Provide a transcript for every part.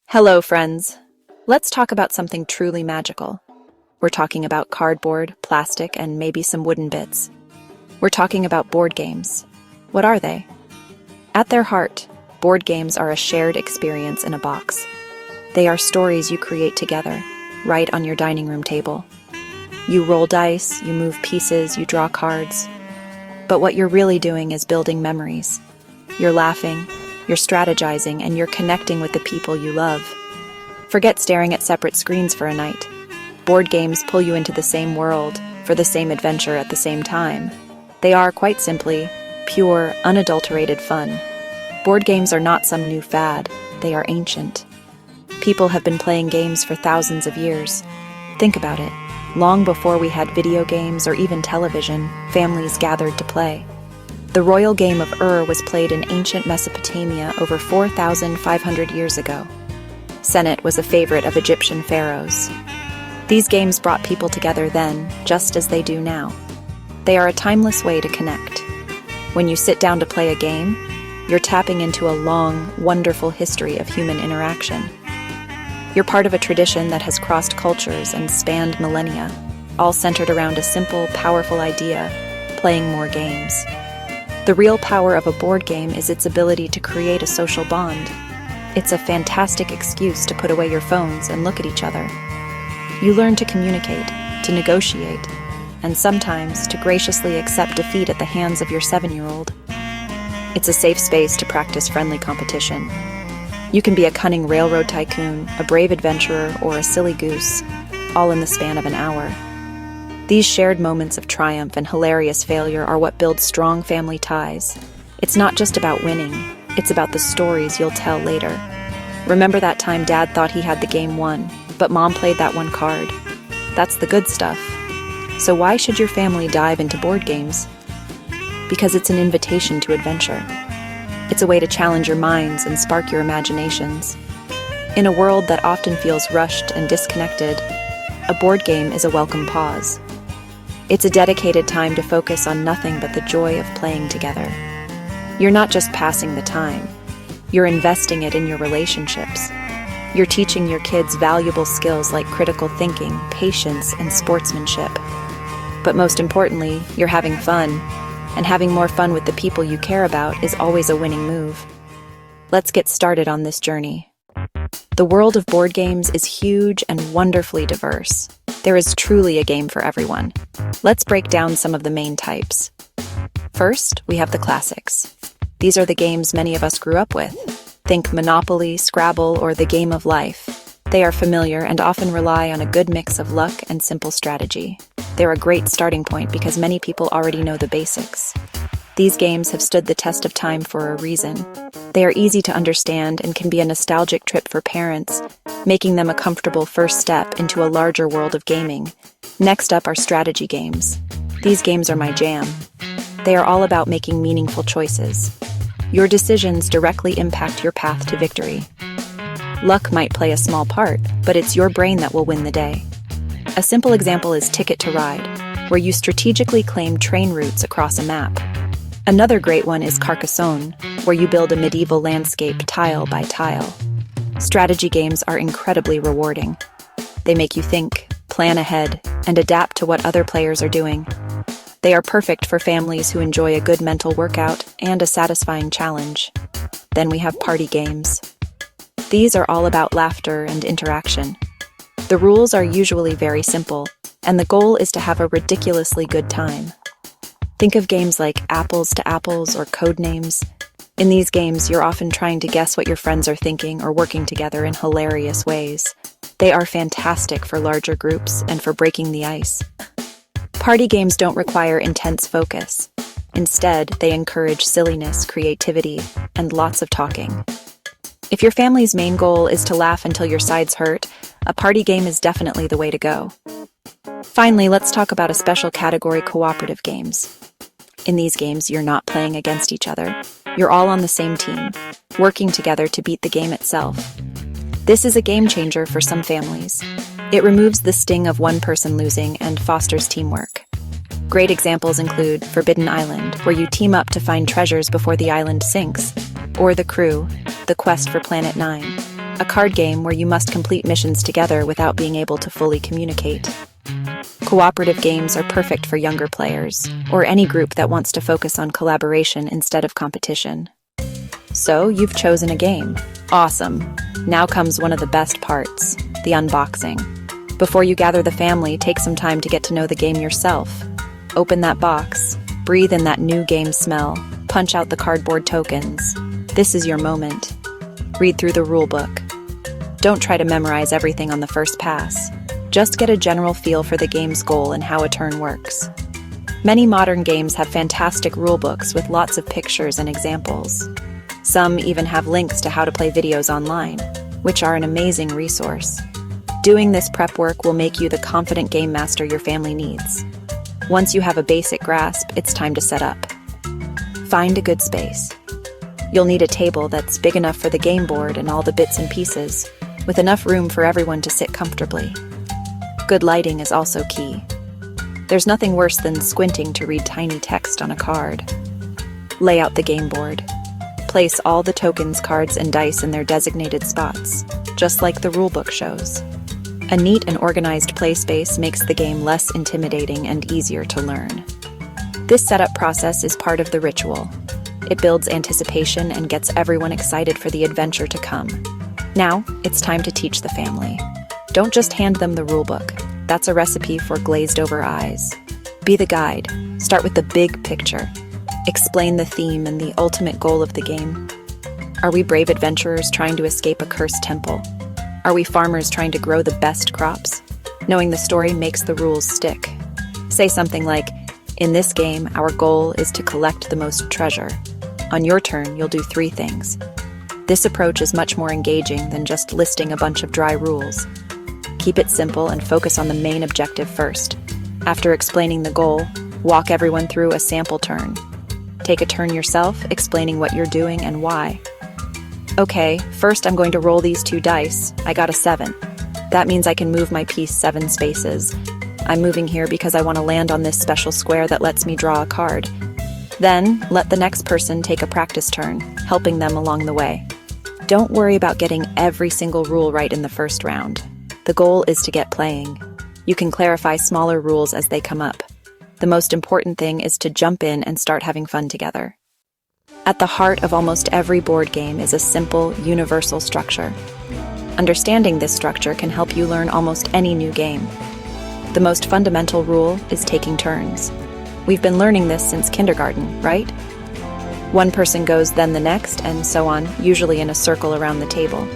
Hello, friends. Let's talk about something truly magical. We're talking about cardboard, plastic, and maybe some wooden bits. We're talking about board games. What are they? At their heart, board games are a shared experience in a box. They are stories you create together, right on your dining room table. You roll dice, you move pieces, you draw cards. But what you're really doing is building memories. You're laughing, you're strategizing, and you're connecting with the people you love. Forget staring at separate screens for a night. Board games pull you into the same world, for the same adventure at the same time. They are, quite simply, pure, unadulterated fun. Board games are not some new fad, they are ancient. People have been playing games for thousands of years. Think about it. Long before we had video games or even television, families gathered to play. The royal game of was played in ancient Mesopotamia over 4,500 years ago. Senet was a favorite of Egyptian pharaohs. These games brought people together then, just as they do now. They are a timeless way to connect. When you sit down to play a game, you're tapping into a long, wonderful history of human interaction. You're part of a tradition that has crossed cultures and spanned millennia, all centered around a simple, powerful idea: playing more games. The real power of a board game is its ability to create a social bond. It's a fantastic excuse to put away your phones and look at each other. You learn to communicate, to negotiate, and sometimes to graciously accept defeat at the hands of your 7-year-old. It's a safe space to practice friendly competition. You can be a cunning railroad tycoon, a brave adventurer, or a silly goose, all in the span of an hour. These shared moments of triumph and hilarious failure are what build strong family ties. It's not just about winning, it's about the stories you'll tell later. Remember that time Dad thought he had the game won, but Mom played that one card? That's the good stuff. So why should your family dive into board games? Because it's an invitation to adventure. It's a way to challenge your minds and spark your imaginations. In a world that often feels rushed and disconnected, a board game is a welcome pause. It's a dedicated time to focus on nothing but the joy of playing together. You're not just passing the time. You're investing it in your relationships. You're teaching your kids valuable skills like critical thinking, patience, and sportsmanship. But most importantly, you're having fun. And having more fun with the people you care about is always a winning move. Let's get started on this journey. The world of board games is huge and wonderfully diverse. There is truly a game for everyone. Let's break down some of the main types. First, we have the classics. These are the games many of us grew up with. Think Monopoly, Scrabble, or the Game of Life. They are familiar and often rely on a good mix of luck and simple strategy. They're a great starting point because many people already know the basics. These games have stood the test of time for a reason. They are easy to understand and can be a nostalgic trip for parents, making them a comfortable first step into a larger world of gaming. Next up are strategy games. These games are my jam. They are all about making meaningful choices. Your decisions directly impact your path to victory. Luck might play a small part, but it's your brain that will win the day. A simple example is Ticket to Ride, where you strategically claim train routes across a map. Another great one is Carcassonne, where you build a medieval landscape tile by tile. Strategy games are incredibly rewarding. They make you think, plan ahead, and adapt to what other players are doing. They are perfect for families who enjoy a good mental workout and a satisfying challenge. Then we have party games. These are all about laughter and interaction. The rules are usually very simple, and the goal is to have a ridiculously good time. Think of games like Apples to Apples or Codenames. In these games, you're often trying to guess what your friends are thinking or working together in hilarious ways. They are fantastic for larger groups and for breaking the ice. Party games don't require intense focus. Instead, they encourage silliness, creativity, and lots of talking. If your family's main goal is to laugh until your sides hurt, a party game is definitely the way to go. Finally, let's talk about a special category: cooperative games. In these games, you're not playing against each other. You're all on the same team, working together to beat the game itself. This is a game changer for some families. It removes the sting of one person losing and fosters teamwork. Great examples include Forbidden Island, where you team up to find treasures before the island sinks, or The Crew, The Quest for Planet 9. a card game where you must complete missions together without being able to fully communicate. Cooperative games are perfect for younger players, or any group that wants to focus on collaboration instead of competition. So, you've chosen a game. Awesome. Now comes one of the best parts, the unboxing. Before you gather the family, take some time to get to know the game yourself. Open that box, breathe in that new game smell, punch out the cardboard tokens. This is your moment. Read through the rulebook. Don't try to memorize everything on the first pass. Just get a general feel for the game's goal and how a turn works. Many modern games have fantastic rulebooks with lots of pictures and examples. Some even have links to how to play videos online, which are an amazing resource. Doing this prep work will make you the confident game master your family needs. Once you have a basic grasp, it's time to set up. Find a good space. You'll need a table that's big enough for the game board and all the bits and pieces, with enough room for everyone to sit comfortably. Good lighting is also key. There's nothing worse than squinting to read tiny text on a card. Lay out the game board. Place all the tokens, cards, and dice in their designated spots, just like the rulebook shows. A neat and organized play space makes the game less intimidating and easier to learn. This setup process is part of the ritual. It builds anticipation and gets everyone excited for the adventure to come. Now, it's time to teach the family. Don't just hand them the rulebook. That's a recipe for glazed-over eyes. Be the guide. Start with the big picture. Explain the theme and the ultimate goal of the game. Are we brave adventurers trying to escape a cursed temple? Are we farmers trying to grow the best crops? Knowing the story makes the rules stick. Say something like, "In this game, our goal is to collect the most treasure. On your turn, you'll do 3 things." This approach is much more engaging than just listing a bunch of dry rules. Keep it simple and focus on the main objective first. After explaining the goal, walk everyone through a sample turn. Take a turn yourself, explaining what you're doing and why. Okay, first I'm going to roll these 2 dice. I got a 7. That means I can move my piece 7 spaces. I'm moving here because I want to land on this special square that lets me draw a card. Then, let the next person take a practice turn, helping them along the way. Don't worry about getting every single rule right in the first round. The goal is to get playing. You can clarify smaller rules as they come up. The most important thing is to jump in and start having fun together. At the heart of almost every board game is a simple, universal structure. Understanding this structure can help you learn almost any new game. The most fundamental rule is taking turns. We've been learning this since kindergarten, right? One person goes, then the next, and so on, usually in a circle around the table.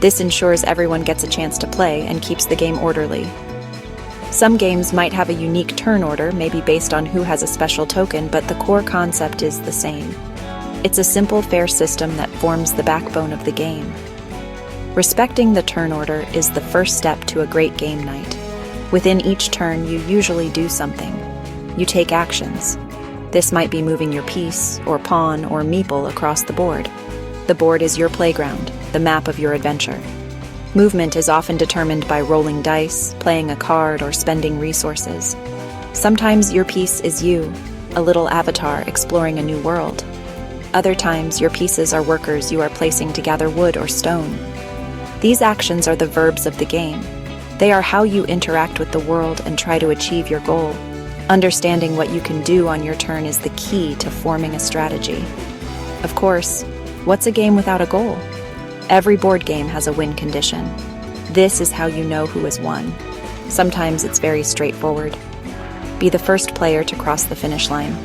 This ensures everyone gets a chance to play and keeps the game orderly. Some games might have a unique turn order, maybe based on who has a special token, but the core concept is the same. It's a simple, fair system that forms the backbone of the game. Respecting the turn order is the first step to a great game night. Within each turn, you usually do something. You take actions. This might be moving your piece, or pawn, or meeple across the board. The board is your playground, the map of your adventure. Movement is often determined by rolling dice, playing a card, or spending resources. Sometimes your piece is you, a little avatar exploring a new world. Other times, your pieces are workers you are placing to gather wood or stone. These actions are the verbs of the game. They are how you interact with the world and try to achieve your goal. Understanding what you can do on your turn is the key to forming a strategy. Of course, what's a game without a goal? Every board game has a win condition. This is how you know who has won. Sometimes it's very straightforward. Be the first player to cross the finish line.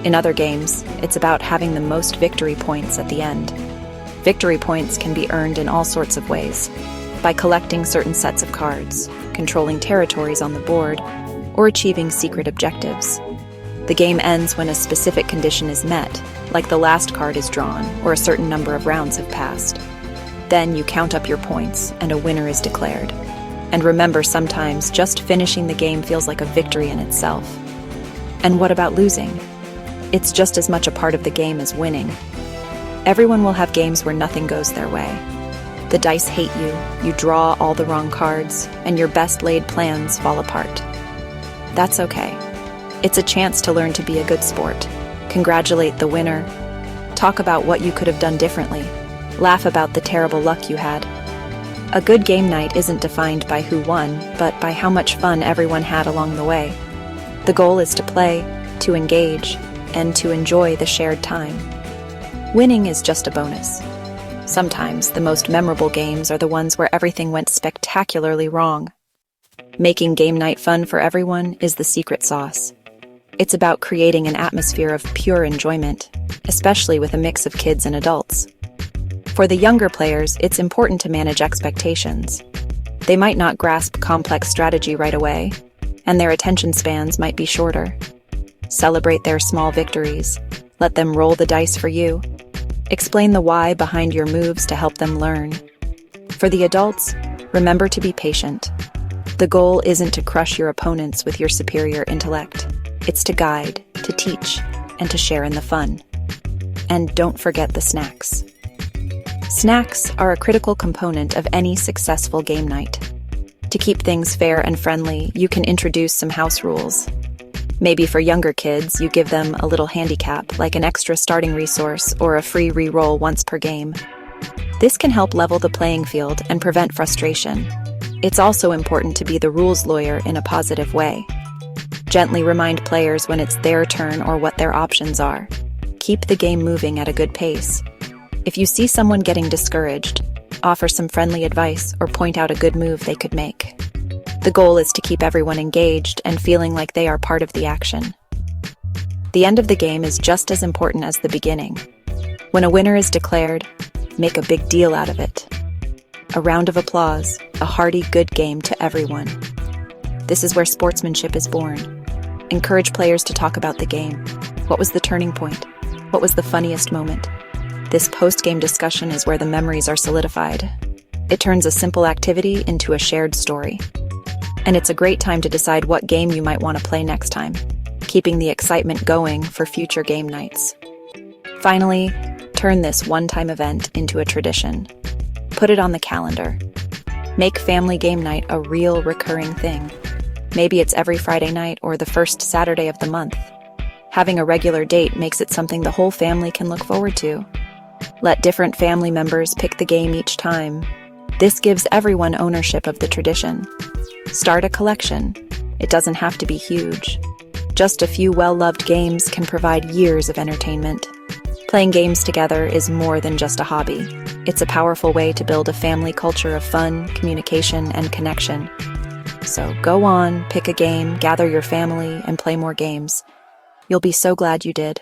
In other games, it's about having the most victory points at the end. Victory points can be earned in all sorts of ways. By collecting certain sets of cards, controlling territories on the board, or achieving secret objectives. The game ends when a specific condition is met, like the last card is drawn or a certain number of rounds have passed. Then you count up your points and a winner is declared. And remember, sometimes just finishing the game feels like a victory in itself. And what about losing? It's just as much a part of the game as winning. Everyone will have games where nothing goes their way. The dice hate you, you draw all the wrong cards, and your best laid plans fall apart. That's okay. It's a chance to learn to be a good sport. Congratulate the winner. Talk about what you could have done differently. Laugh about the terrible luck you had. A good game night isn't defined by who won, but by how much fun everyone had along the way. The goal is to play, to engage, and to enjoy the shared time. Winning is just a bonus. Sometimes the most memorable games are the ones where everything went spectacularly wrong. Making game night fun for everyone is the secret sauce. It's about creating an atmosphere of pure enjoyment, especially with a mix of kids and adults. For the younger players, it's important to manage expectations. They might not grasp complex strategy right away, and their attention spans might be shorter. Celebrate their small victories. Let them roll the dice for you. Explain the why behind your moves to help them learn. For the adults, remember to be patient. The goal isn't to crush your opponents with your superior intellect. It's to guide, to teach, and to share in the fun. And don't forget the snacks. Snacks are a critical component of any successful game night. To keep things fair and friendly, you can introduce some house rules. Maybe for younger kids, you give them a little handicap, like an extra starting resource or a free re-roll once per game. This can help level the playing field and prevent frustration. It's also important to be the rules lawyer in a positive way. Gently remind players when it's their turn or what their options are. Keep the game moving at a good pace. If you see someone getting discouraged, offer some friendly advice or point out a good move they could make. The goal is to keep everyone engaged and feeling like they are part of the action. The end of the game is just as important as the beginning. When a winner is declared, make a big deal out of it. A round of applause, a hearty good game to everyone. This is where sportsmanship is born. Encourage players to talk about the game. What was the turning point? What was the funniest moment? This post-game discussion is where the memories are solidified. It turns a simple activity into a shared story. And it's a great time to decide what game you might want to play next time, keeping the excitement going for future game nights. Finally, turn this one-time event into a tradition. Put it on the calendar. Make family game night a real recurring thing. Maybe it's every Friday night or the first Saturday of the month. Having a regular date makes it something the whole family can look forward to. Let different family members pick the game each time. This gives everyone ownership of the tradition. Start a collection. It doesn't have to be huge. Just a few well-loved games can provide years of entertainment. Playing games together is more than just a hobby. It's a powerful way to build a family culture of fun, communication, and connection. So go on, pick a game, gather your family, and play more games. You'll be so glad you did.